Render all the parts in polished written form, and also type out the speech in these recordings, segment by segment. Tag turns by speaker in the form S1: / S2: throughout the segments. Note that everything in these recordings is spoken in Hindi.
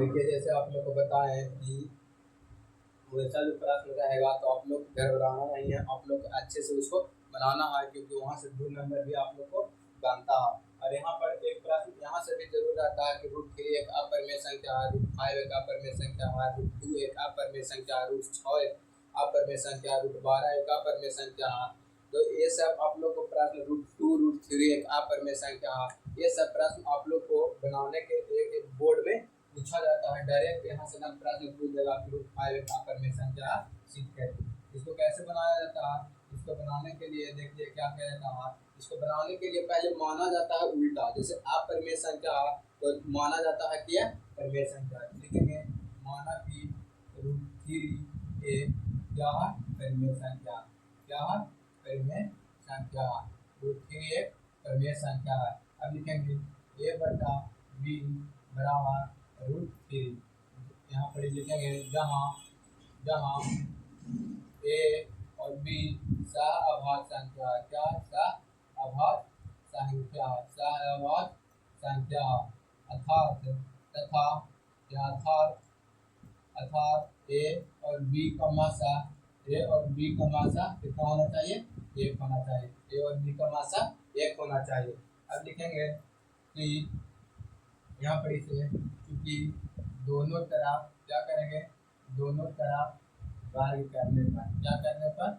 S1: देखिए जैसे आप लोग को बताएं कि वैसा जो प्रश्न रहेगा तो आप लोग घबराना नहीं है, आप लोग अच्छे से उसको बनाना है क्योंकि वहाँ से 2 नंबर भी आप लोग को बनता है। और यहाँ पर एक प्रश्न यहाँ से भी जरूर रहता है कि √3 एक अपरिमेय संख्या है, √5 एक अपरिमेय संख्या है, √2 एक अपरिमेय संख्या है, √6 एक अपरिमेय संख्या है, √12 एक अपरिमेय संख्या है। तो ये सब आप लोग को प्रश्न √2 √3 एक अपरिमेय संख्या है, ये सब प्रश्न आप लोग को बनाने के एक बोर्ड में पूछा जाता है। डायरेक्ट यहाँ से ना प्रश्न पूछ देगा कि √5 एक अपरिमेय संख्या सिद्ध करें। इसको कैसे बनाया जाता है? इसको बनाने के लिए देखिए क्या किया जाता है। इसको बनाने के लिए पहले माना जाता है उल्टा, जैसे अपरिमेय संख्या तो माना जाता है कि परिमेय संख्या। लिखेंगे माना कि √3 एक क्या है? परिमेय संख्या। क्या है? परिमेय संख्या। √3 एक परिमेय संख्या है। अब लिखेंगे a/b बराबर √3। यहाँ पर लिखेंगे जहाँ जहाँ a और b सहअभाज्य संख्या। क्या? सहअभाज्य संख्या। सहअभाज्य संख्या अर्थात तथा या अर्थात a और b का मासा कितना होना चाहिए? 1 होना चाहिए। a और b का मासा 1 होना चाहिए। अब लिखेंगे कि यहाँ पर इसे क्योंकि दोनों तरफ क्या करेंगे? दोनों तरफ वर्ग करने पर। क्या करने पर?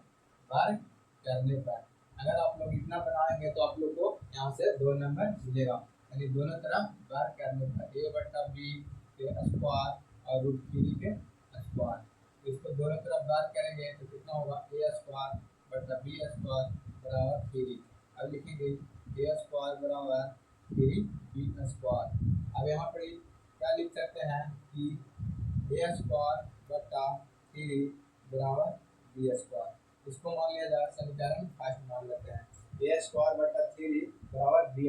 S1: वर्ग करने पर। अगर आप लोग इतना बनाएंगे तो आप लोग को यहाँ से 2 नंबर मिलेगा, यानी दोनों तरफ वर्ग करने पर a/b के स्क्वायर और √3 के स्क्वायर। इसको दोनों तरफ वर्ग करेंगे तो कितना होगा? a² / b² बराबर 3। अब लिखेंगे a² बराबर 3b²। अब यहाँ पर क्या लिख सकते हैं कि a² / 3 बराबर b²। इसको मान लिया जाए समीकरण फर्स्ट मान लेते हैं। a² / 3 बराबर b²।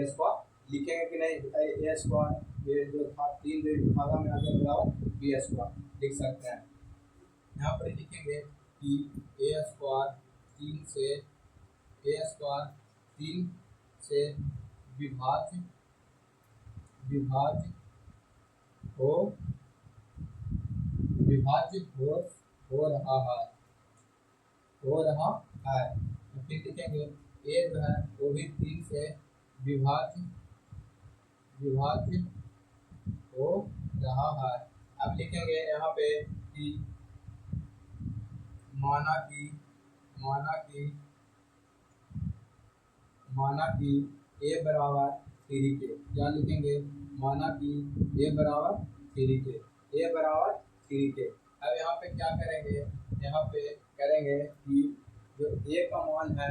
S1: लिखेंगे कि नहीं बताइए? a² ये जो था 3 जो भागा में आ गया बराबर b² लिख सकते हैं। यहाँ पर लिखेंगे कि a² 3 से विभाज्य हो रहा है। तो फिर लिखेंगे a जो है वो भी 3 से विभाज्य हो रहा है। अब लिखेंगे यहाँ पे कि माना कि a बराबर 3 के। क्या लिखेंगे? माना कि a बराबर 3 के। अब यहाँ पे क्या करेंगे? यहाँ पे करेंगे कि जो a का मान है,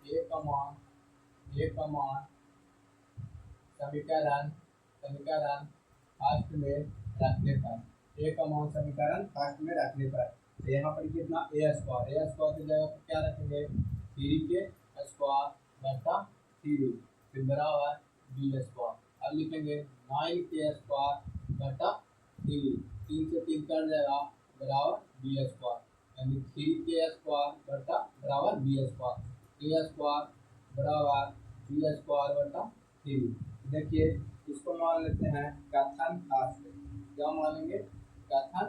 S1: a का मान समीकरण फर्स्ट में रखने पर, a का मान समीकरण फर्स्ट में रखने पर तो यहाँ पर कितना a² की जगह पर क्या रखेंगे? 3 के स्क्वायर बटा 3 फिर बराबर b²। अब लिखेंगे 9 के स्क्वायर बटा 3 से 3 कट जाएगा बराबर b², यानी 3 के स्क्वायर बटा बराबर b²। बराबर b² बटा 3। देखिए इसको मान लेते हैं कथन फास्ट। क्या मानेंगे? कथन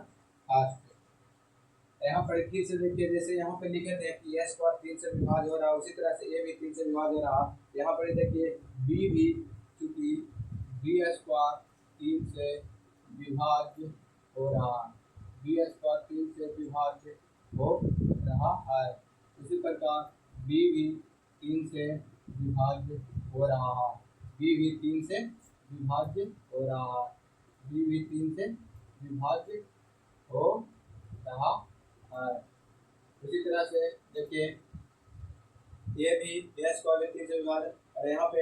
S1: फास्ट। यहाँ पर फिर से देखिए जैसे यहाँ पे लिखे थे कि a² 3 से विभाज्य हो रहा है, उसी तरह से a भी 3 से विभाज्य हो रहा है। यहाँ पर देखिए b भी चूंकि b² 3 से विभाज्य हो रहा है, b² 3 से विभाज्य हो रहा है। उसी प्रकार b भी 3 से विभाज्य हो रहा है। b भी 3 से विभाज्य हो रहा है। b भी 3 से विभाज्य हो रहा है। उसी तरह से देखिए ये भी a² 3 से विभाज्य, और यहाँ पे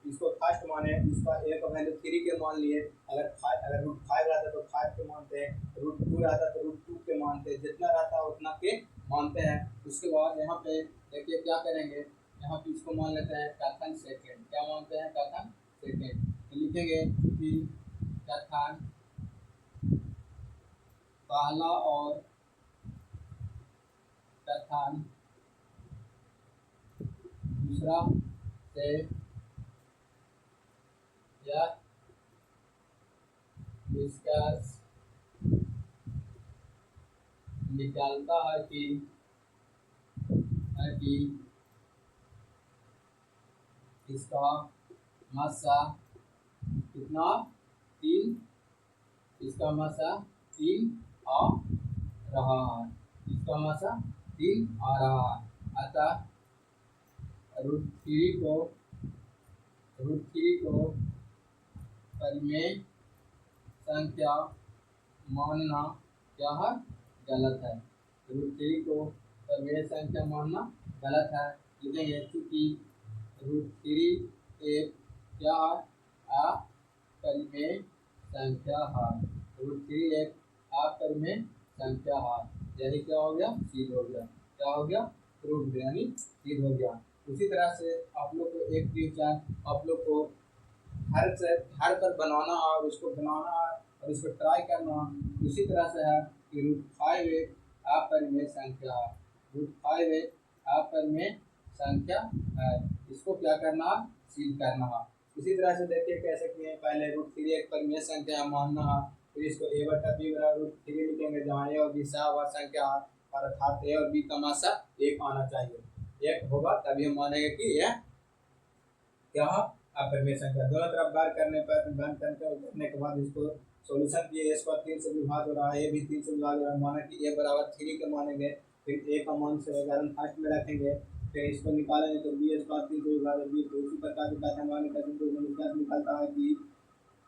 S1: इसको फर्स्ट माने, इसका a का वैल्यू 3 के मान लिए। अगर √5 रहता तो 5 के मानते हैं, √2 रहता तो √2 के मानते हैं, जितना रहता है उतना के मानते हैं। उसके बाद यहाँ पे देखिए क्या करेंगे? यहाँ पे इसको मान लेते हैं कथन सेकेंड। क्या मानते हैं? कथन सेकेंड। तो लिखेंगे कि कथन पहला और कथन दूसरा से यह निष्कर्ष निकालता है कि इसका मासा कितना 3, इसका मासा 3 आ रहा है, इसका मासा 3 आ रहा है। अतः √3 को परिमेय संख्या मानना क्या है? गलत है। √3 को परिमेय संख्या मानना गलत है। लिखेंगे चूंकि √3 एक क्या है? अपरिमेय संख्या है। √3 एक अपरिमेय संख्या है। यानी क्या हो गया? सिद्ध हो गया। क्या हो गया? प्रूव्ड, यानी सिद्ध हो गया। उसी तरह से आप लोग को एक क्वेश्चन आप लोग को घर पर बनाना है और उसको बनाना है और इसको ट्राई करना है। उसी तरह से है कि √5 एक अपरिमेय संख्या है। √5 एक अपरिमेय संख्या है। इसको क्या करना है? सिद्ध करना है। इसी तरह से देखिए कैसे किए। पहले √3 एक परिमेय संख्या मानना है, फिर इसको a/b बराबर √3 लिखेंगे, जहाँ a और b सही संख्या है और अर्थात a और b का मासा 1 आना चाहिए। 1 होगा तभी हम मानेंगे कि यह क्या अपरिमेय संख्या। दोनों तरफ बार करने पर करने के बाद इसको सॉल्यूशन किए। a स्क्वायर 3 से विभाज्य हो रहा है, a भी 3 से विभाज्य हो रहा है, माना कि a बराबर 3 के मानेंगे। फिर a का मान से उदाहरण फर्स्ट में रखेंगे, फिर इसको निकालेंगे तो b स्क्वायर 3 से विभाज्य b। तो इसी प्रकार से निकलता है कि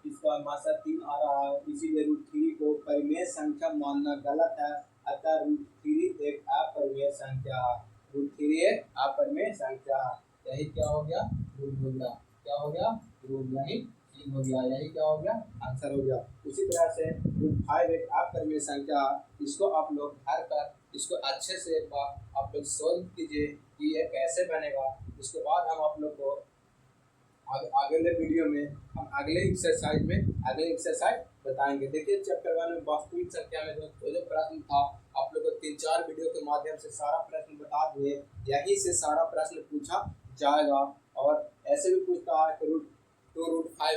S1: इसका मासा 3 आ रहा है। इसीलिए √3 को परिमेय संख्या मानना गलत है। अतः √3 एक अपरिमेय संख्या है। √3 एक अपरिमेय संख्या है। यही क्या हो गया? प्रूव हो गया। क्या हो गया? प्रूव, यानी सिद्ध हो गया। यही क्या हो गया? आंसर हो गया। उसी तरह से √5 एक अपरिमेय संख्या, इसको आप लोग घर पर इसको अच्छे से आप लोग सोल्व कीजिए कि ये कैसे बनेगा। उसके बाद हम आप लोग को अगले वीडियो में हम अगले एक्सरसाइज बताएंगे। देखिए चैप्टर 1 में वास्तविक संख्या में जो प्रश्न था आप लोग को 3-4 वीडियो के माध्यम से सारा प्रश्न बता दिए। यही से सारा प्रश्न पूछा जाएगा। और ऐसे भी पूछता है कि √5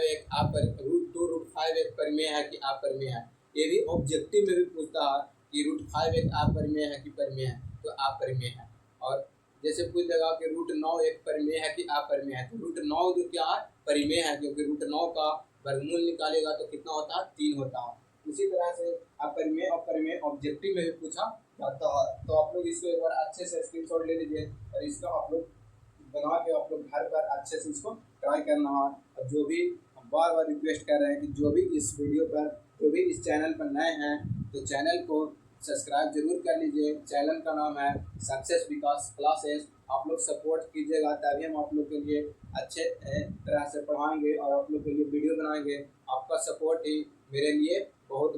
S1: एक परिमेय है कि अपरिमेय है। ये भी ऑब्जेक्टिव में भी पूछता है कि √5 एक अपरिमेय है कि परिमेय है, तो अपरिमेय है। और जैसे पूछ लगा कि √9 एक परिमेय है कि अपरिमेय है, तो √9 जो क्या है? परिमेय है, क्योंकि √9 का वर्गमूल निकालेगा तो कितना होता है? 3 होता है। उसी तरह से अपरिमेय और परिमेय ऑब्जेक्टिव में भी पूछा जाता है। तो आप लोग इसको एक बार अच्छे से स्क्रीनशॉट ले लीजिए और इसका आप लोग बना के आप लोग घर पर अच्छे से इसको ट्राई करना है। और जो भी हम बार बार रिक्वेस्ट कर रहे हैं कि जो भी इस वीडियो पर, जो भी इस चैनल पर नए हैं, तो चैनल को सब्सक्राइब जरूर कर लीजिए। चैनल का नाम है सक्सेस विकास क्लासेस। आप लोग सपोर्ट कीजिएगा तभी हम आप लोग के लिए अच्छे तरह से पढ़ाएंगे और आप लोग के लिए वीडियो बनाएंगे। आपका सपोर्ट ही मेरे लिए बहुत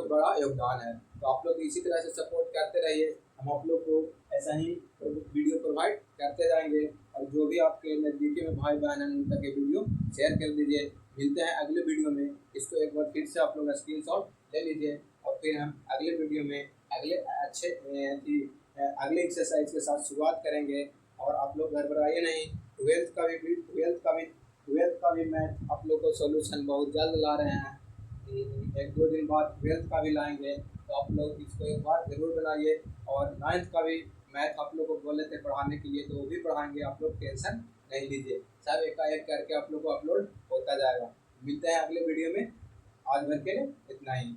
S1: बड़ा योगदान है। तो आप लोग इसी तरह से सपोर्ट करते रहिए। हम आप लोग को ऐसा ही वीडियो प्रोवाइड करते जाएंगे। और जो भी आपके नज़दीकी में भाई बहन हैं उन तक ये वीडियो शेयर कर दीजिए। मिलते हैं अगले वीडियो में। इसको एक बार फिर से आप लोग स्क्रीनशॉट ले लीजिए और फिर हम अगले वीडियो में अगले एक्सरसाइज के साथ शुरुआत करेंगे। और आप लोग घबराइए नहीं। 12th का भी मैथ आप लोग को सॉल्यूशन बहुत जल्द ला रहे हैं। 1-2 दिन बाद 12th का भी लाएंगे, तो आप लोग इसको एक बार जरूर बनाइए। और 9th का भी मैथ आप लोग को बोले थे पढ़ाने के लिए, तो वो भी पढ़ाएंगे। आप लोग टेंशन नहीं लीजिए, सब एकाएक करके आप लोग को अपलोड होता जाएगा। मिलते हैं अगले वीडियो में। आज भर के लिए इतना ही।